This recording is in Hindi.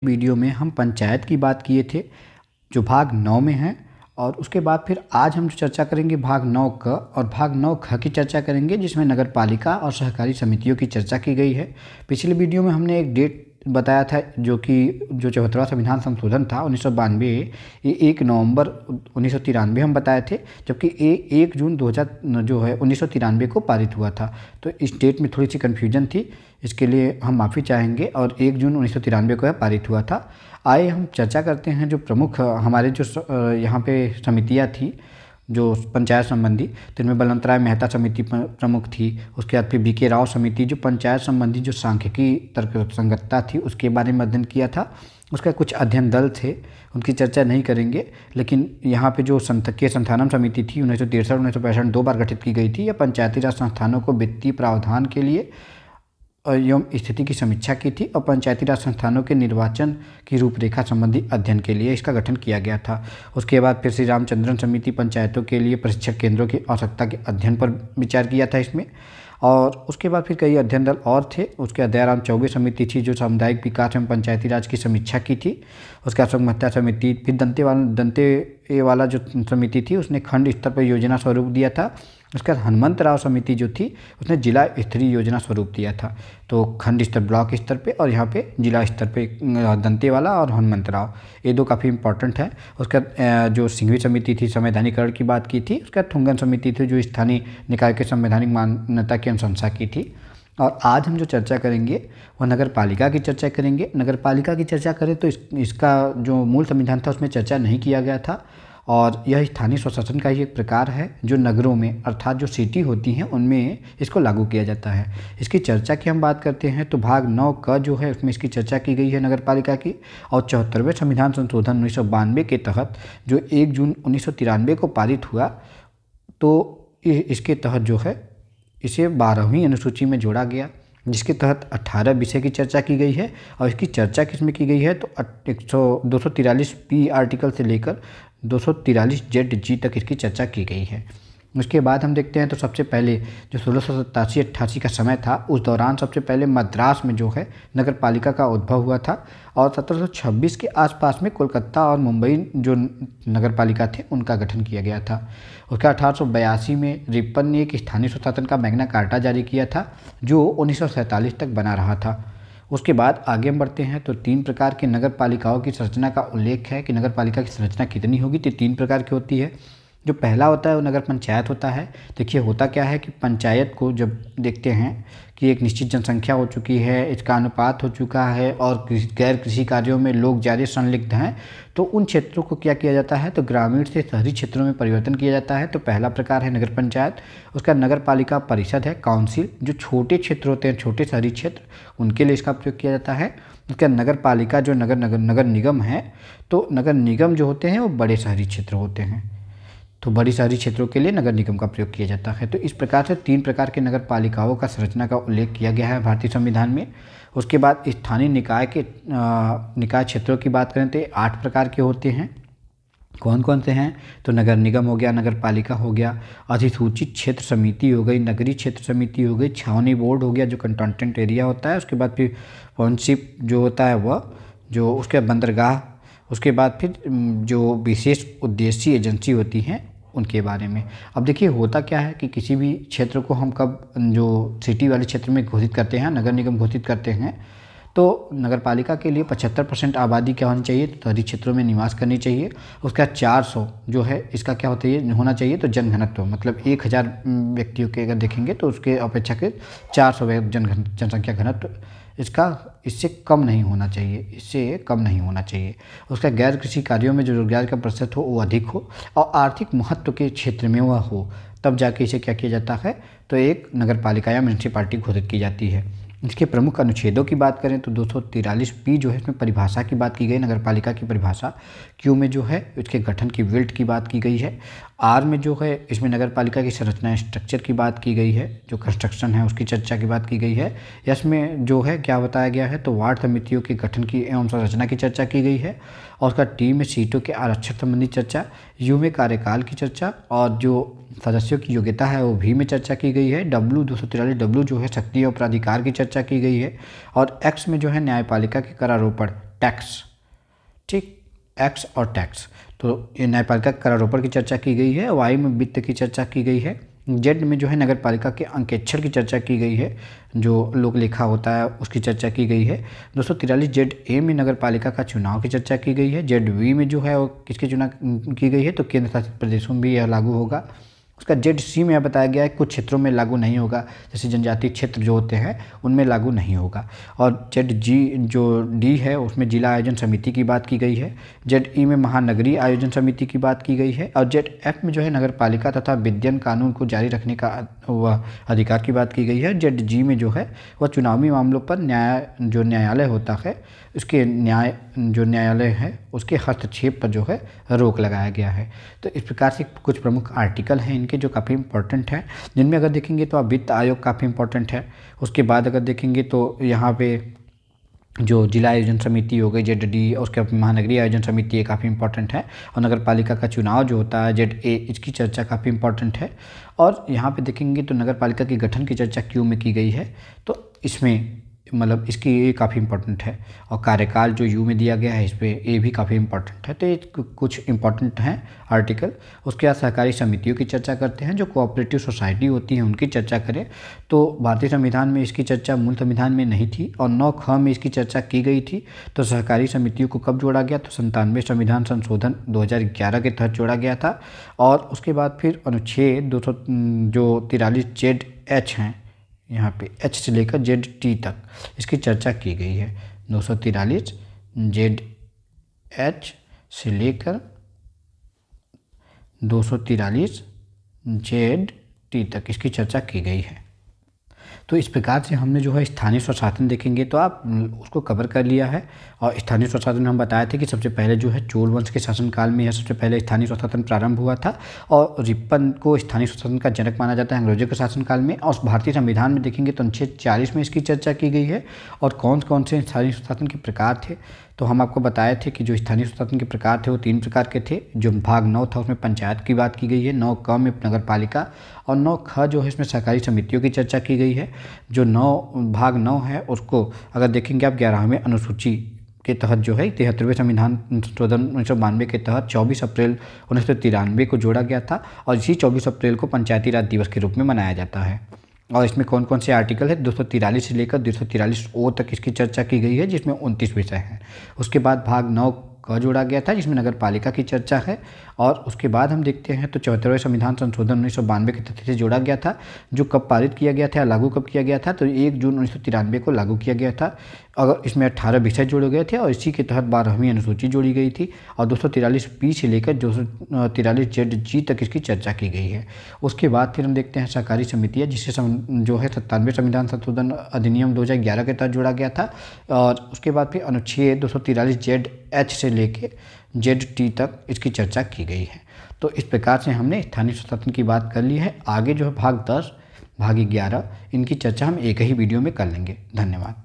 वीडियो में हम पंचायत की बात किए थे जो भाग 9 में है। और उसके बाद फिर आज हम जो चर्चा करेंगे भाग 9 क और भाग 9 ख की चर्चा करेंगे, जिसमें नगर पालिका और सहकारी समितियों की चर्चा की गई है। पिछले वीडियो में हमने एक डेट बताया था जो 74वां संविधान संशोधन था 1992, ये 1 नवंबर 1993 हम बताए थे, जबकि ये 1 जून 2000 जो है 1993 को पारित हुआ था। तो इस डेट में थोड़ी सी कन्फ्यूजन थी, इसके लिए हम माफ़ी चाहेंगे। और 1 जून 1993 को यह पारित हुआ था। आइए हम चर्चा करते हैं जो प्रमुख हमारे जो यहाँ पे समितियाँ थी जो पंचायत संबंधी, तो इनमें बलवंतराय मेहता समिति प्रमुख थी। उसके बाद फिर BK राव समिति जो पंचायत संबंधी जो सांख्यिकी तर्कसंगतता थी उसके बारे में अध्ययन किया था। उसका कुछ अध्ययन दल थे, उनकी चर्चा नहीं करेंगे। लेकिन यहाँ पे जो संथकीय संस्थानम समिति थी 1963-1965 2 बार गठित की गई थी। यह पंचायती राज संस्थानों को वित्तीय प्रावधान के लिए एवं स्थिति की समीक्षा की थी और पंचायती राज संस्थानों के निर्वाचन की रूपरेखा संबंधी अध्ययन के लिए इसका गठन किया गया था। उसके बाद फिर श्री रामचंद्रन समिति पंचायतों के लिए प्रशिक्षण केंद्रों की आवश्यकता के अध्ययन पर विचार किया था इसमें। और उसके बाद फिर कई अध्ययन दल और थे। उसके बाद दयाराम चौबे समिति थी जो सामुदायिक विकास एवं पंचायती राज की समीक्षा की थी। उसके बाद अशोक मेहता समिति, फिर दंते वाला जो समिति थी उसने खंड स्तर पर योजना स्वरूप दिया था। उसके बाद हनुमंत राव समिति जो थी उसने जिला स्तरीय योजना स्वरूप दिया था। तो खंड स्तर ब्लॉक स्तर पे और यहाँ पे जिला स्तर पे दंतेवाला और हनुमंत राव, ये 2 काफ़ी इंपॉर्टेंट है। उसके बाद जो सिंघवी समिति थी संवैधानिकरण की बात की थी। उसके बाद थुंगन समिति थी जो स्थानीय निकाय के संवैधानिक मान्यता की अनुशंसा की थी। और आज हम जो चर्चा करेंगे वह नगर पालिका की चर्चा करेंगे। नगर पालिका की चर्चा करें तो इसका जो मूल संविधान था उसमें चर्चा नहीं किया गया था। और यह स्थानीय स्वशासन का ही एक प्रकार है जो नगरों में अर्थात जो सिटी होती हैं उनमें इसको लागू किया जाता है। इसकी चर्चा की हम बात करते हैं तो भाग 9 क जो है उसमें इसकी चर्चा की गई है नगर पालिका की। और 74वें संविधान संशोधन 1992 के तहत जो 1 जून 1993 को पारित हुआ, तो इसके तहत जो है इसे 12वीं अनुसूची में जोड़ा गया, जिसके तहत 18 विषय की चर्चा की गई है। और इसकी चर्चा किसमें की गई है तो 243 आर्टिकल से लेकर 243 ZG तक इसकी चर्चा की गई है। उसके बाद हम देखते हैं तो सबसे पहले जो 1687-88 का समय था उस दौरान सबसे पहले मद्रास में जो है नगर पालिका का उद्भव हुआ था। और 1726 के आसपास में कोलकाता और मुंबई जो नगर पालिका थे उनका गठन किया गया था। उसका 1882 में रिपन ने एक स्थानीय स्वशासन का मैग्ना कार्टा जारी किया था जो 1947 तक बना रहा था। उसके बाद आगे हम बढ़ते हैं तो 3 प्रकार के नगर पालिकाओं की संरचना का उल्लेख है कि नगर पालिका की संरचना कितनी होगी। तो 3 प्रकार की होती है। जो पहला होता है वो नगर पंचायत होता है। देखिए होता क्या है कि पंचायत को जब देखते हैं कि एक निश्चित जनसंख्या हो चुकी है, इसका अनुपात हो चुका है और गैर कृषि कार्यों में लोग ज़्यादा संलिग्ध हैं, तो उन क्षेत्रों को क्या किया जाता है तो ग्रामीण से शहरी क्षेत्रों में परिवर्तन किया जाता है। तो पहला प्रकार है नगर पंचायत। उसका नगर पालिका परिषद है, काउंसिल, जो छोटे क्षेत्र होते हैं, छोटे शहरी क्षेत्र, उनके लिए इसका प्रयोग किया जाता है। उसका नगर पालिका जो नगर निगम है, तो नगर निगम जो होते हैं वो बड़े शहरी क्षेत्र होते हैं, तो बड़ी शहरी क्षेत्रों के लिए नगर निगम का प्रयोग किया जाता है। तो इस प्रकार से 3 प्रकार के नगर पालिकाओं का संरचना का उल्लेख किया गया है भारतीय संविधान में। उसके बाद स्थानीय निकाय क्षेत्रों की बात करें तो 8 प्रकार के होते हैं। कौन कौन से हैं तो नगर निगम हो गया, नगर पालिका हो गया, अधिसूचित क्षेत्र समिति हो गई, नगरीय क्षेत्र समिति हो गई, छावनी बोर्ड हो गया जो कंटोनमेंट एरिया होता है। उसके बाद फिर टाउनशिप जो होता है वह जो, उसके बंदरगाह, उसके बाद फिर जो विशेष उद्देश्य एजेंसी होती हैं उनके बारे में। अब देखिए होता क्या है कि किसी भी क्षेत्र को हम कब जो सिटी वाले क्षेत्र में घोषित करते हैं, नगर निगम घोषित करते हैं, तो नगर पालिका के लिए 75% आबादी क्या होनी चाहिए तो शहरी क्षेत्रों में निवास करनी चाहिए। उसका 400 जो है इसका क्या होता है होना चाहिए तो जनघनत्व, मतलब 1000 व्यक्तियों के अगर देखेंगे तो उसके अपेक्षाकृत 400 जनसंख्या घनत्व इससे कम नहीं होना चाहिए, इससे कम नहीं होना चाहिए। उसका गैर कृषि कार्यों में जो रोजगार का प्रतिशत हो वो अधिक हो और आर्थिक महत्व के क्षेत्र में वह हो, तब जाके इसे क्या किया जाता है तो एक नगर पालिका या म्यूनिसिपालिटी घोषित की जाती है। इसके प्रमुख अनुच्छेदों की बात करें तो 243 जो है इसमें परिभाषा की बात की गई, नगर पालिका की परिभाषा। क्यू में जो है इसके गठन की विल्ट की बात की गई है। आर में जो है इसमें नगर पालिका की संरचना स्ट्रक्चर की बात की गई है, जो कंस्ट्रक्शन है उसकी चर्चा की बात की गई है। यस में जो है क्या बताया गया है तो वार्ड समितियों के गठन की एवं संरचना की चर्चा की गई है। और उसका टी में सीटों के आरक्षण संबंधी चर्चा, यू में कार्यकाल की चर्चा और जो सदस्यों की योग्यता है वो भी में चर्चा की गई है। W243 जो है शक्ति और प्राधिकार की चर्चा की गई है। और एक्स में जो है न्यायपालिका के करारोपण टैक्स, ठीक, एक्स और टैक्स। तो ये न्यायपालिका करारोपण की चर्चा की गई है, वाई में वित्त की चर्चा की गई है, जेड में जो है नगर पालिका के अंकेक्षर की चर्चा की गई है, जो लोक लेखा होता है उसकी चर्चा की गई है। 243 जेड ए में नगर पालिका का चुनाव की चर्चा की गई है। जेड वी में जो है वो किसकी चुनाव की गई है, तो केंद्र शासित प्रदेशों में भी यह लागू होगा। उसका जेड सी में यह बताया गया है कुछ क्षेत्रों में लागू नहीं होगा, जैसे जनजातीय क्षेत्र जो होते हैं उनमें लागू नहीं होगा। और जेड जी जो डी है उसमें जिला आयोजन समिति की बात की गई है। जेड ई में महानगरीय आयोजन समिति की बात की गई है। और जेड एफ में जो है नगर पालिका तथा विद्यमान कानून को जारी रखने का वह अधिकार की बात की गई है। जेड जी में जो है वह चुनावी मामलों पर न्यायालय होता है उसके न्यायालय है उसके हस्तक्षेप पर जो है रोक लगाया गया है। तो इस प्रकार से कुछ प्रमुख आर्टिकल हैं इनके जो काफ़ी इंपॉर्टेंट हैं, जिनमें अगर देखेंगे तो वित्त आयोग काफ़ी इंपॉर्टेंट है। उसके बाद अगर देखेंगे तो यहाँ पे जो जिला आयोजन समिति हो गई जेड डी, उसके महानगरीय आयोजन समिति ये काफ़ी इंपॉर्टेंट है। और नगर पालिका का चुनाव जो होता है जेड ए, इसकी चर्चा काफ़ी इंपॉर्टेंट है। और यहाँ पे देखेंगे तो नगर पालिका के गठन की चर्चा क्यों में की गई है, तो इसमें मतलब इसकी ये काफ़ी इंपॉर्टेंट है। और कार्यकाल जो यू में दिया गया है इस पर ये भी काफ़ी इंपॉर्टेंट है। तो ये कुछ इंपॉर्टेंट हैं आर्टिकल। उसके बाद सहकारी समितियों की चर्चा करते हैं, जो कोऑपरेटिव सोसाइटी होती हैं उनकी चर्चा करें तो भारतीय संविधान में इसकी चर्चा मूल संविधान में नहीं थी और 9 में इसकी चर्चा की गई थी। तो सहकारी समितियों को कब जोड़ा गया, तो 97 संविधान संशोधन 2011 के तहत जोड़ा गया था। और उसके बाद फिर अनुच्छेद 243 जेड एच हैं, यहाँ पे एच से लेकर जेड टी तक इसकी चर्चा की गई है। 243 जेड एच से लेकर 243 जेड टी तक इसकी चर्चा की गई है। तो इस प्रकार से हमने जो है स्थानीय स्वशासन देखेंगे तो आप उसको कवर कर लिया है। और स्थानीय स्वशासन में हम बताए थे कि सबसे पहले जो है चोल वंश के शासनकाल में यह सबसे पहले स्थानीय स्वशासन प्रारंभ हुआ था और रिपन को स्थानीय स्वशासन का जनक माना जाता है अंग्रेजों के शासनकाल में। और भारतीय संविधान में देखेंगे तो अनुच्छेद 40 में इसकी चर्चा की गई है। और कौन कौन से स्थानीय स्वशासन के प्रकार थे, तो हम आपको बताए थे कि जो स्थानीय स्वशासन के प्रकार थे वो 3 प्रकार के थे। जो भाग 9 था उसमें पंचायत की बात की गई है, 9 क में नगर पालिका और 9 ख जो है इसमें सहकारी समितियों की चर्चा की गई है। जो भाग 9 है उसको अगर देखेंगे आप 11वें अनुसूची के तहत जो है 73वें संविधान संशोधन 1992 के तहत 24 अप्रैल 1993 को जोड़ा गया था और इसी 24 अप्रैल को पंचायती राज दिवस के रूप में मनाया जाता है। और इसमें कौन कौन से आर्टिकल है, 243 से लेकर 243 ओ तक इसकी चर्चा की गई है, जिसमें 29 विषय हैं। उसके बाद भाग 9 का जोड़ा गया था जिसमें नगर पालिका की चर्चा है। और उसके बाद हम देखते हैं तो 74वें संविधान संशोधन 1992 के तथ्य से जोड़ा गया था, जो कब पारित किया गया था, लागू कब किया गया था, तो 1 जून 1993 को लागू किया गया था। अगर इसमें 18 विषय जोड़े गए थे और इसी के तहत 12वीं अनुसूची जोड़ी गई थी। और 243 पी से लेकर 243 जेड जी तक इसकी चर्चा की गई है। उसके बाद फिर हम देखते हैं सहकारी समितियाँ, जिसे जो है 97वें संविधान संशोधन अधिनियम 2011 के तहत जोड़ा गया था। और उसके बाद फिर अनुच्छेद 243 जेड एच से लेके जेड टी तक इसकी चर्चा की गई है। तो इस प्रकार से हमने स्थानीय स्वशासन की बात कर ली है। आगे जो है भाग 10, भाग 11 इनकी चर्चा हम एक ही वीडियो में कर लेंगे। धन्यवाद।